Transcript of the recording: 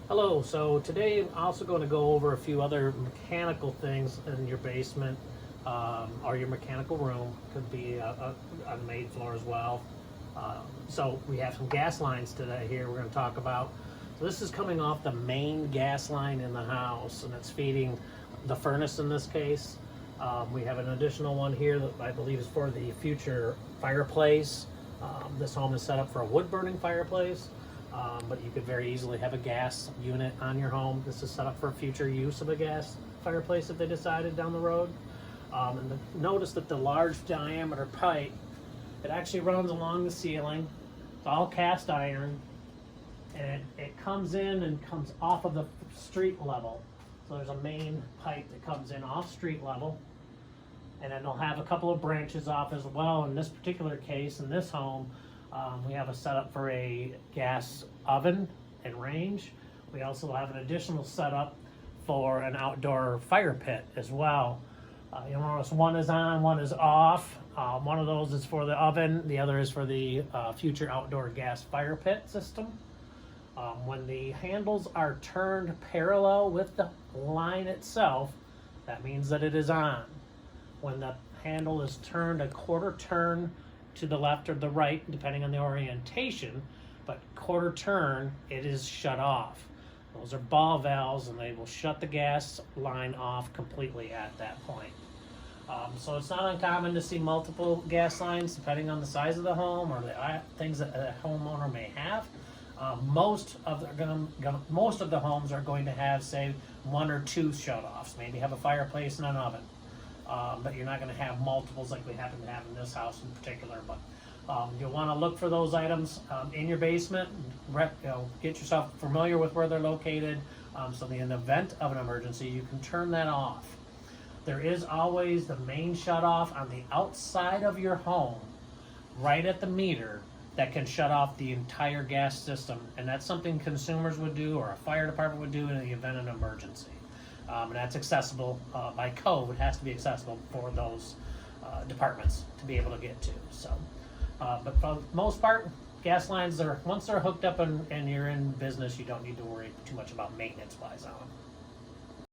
Hello, so today I'm also going to go over a few other mechanical things in your basement or your mechanical room. Could be a main floor as well. So we have some gas lines today here we're going to talk about. So this is coming off the main gas line in the house, and it's feeding the furnace in this case. We have an additional one here that I believe is for the future fireplace. This home is set up for a wood burning fireplace. But you could very easily have a gas unit on your home. This is set up for future use of a gas fireplace if they decided down the road. Notice that the large diameter pipe, it actually runs along the ceiling. It's all cast iron, and it comes in and comes off of the street level. So there's a main pipe that comes in off street level, and then they'll have a couple of branches off as well. In this particular case, in this home, we have a setup for a gas oven and range. We also have an additional setup for an outdoor fire pit as well. You'll notice one is on, one is off. One of those is for the oven, the other is for the future outdoor gas fire pit system. When the handles are turned parallel with the line itself, that means that it is on. When the handle is turned a quarter turn to the left or the right, depending on the orientation, but quarter turn, it is shut off. Those are ball valves, and they will shut the gas line off completely at that point. So it's not uncommon to see multiple gas lines depending on the size of the home or the things that a homeowner may have. Most of the homes are going to have, say, one or two shut-offs. Maybe have a fireplace and an oven. But you're not going to have multiples like we happen to have in this house in particular. But you'll want to look for those items in your basement. Get yourself familiar with where they're located, so in the event of an emergency, you can turn that off. There is always the main shut-off on the outside of your home, right at the meter, that can shut off the entire gas system. And that's something consumers would do or a fire department would do in the event of an emergency. And that's accessible by code. It has to be accessible for those departments to be able to get to. So, but for the most part, gas lines once they're hooked up and you're in business, you don't need to worry too much about maintenance-wise on them.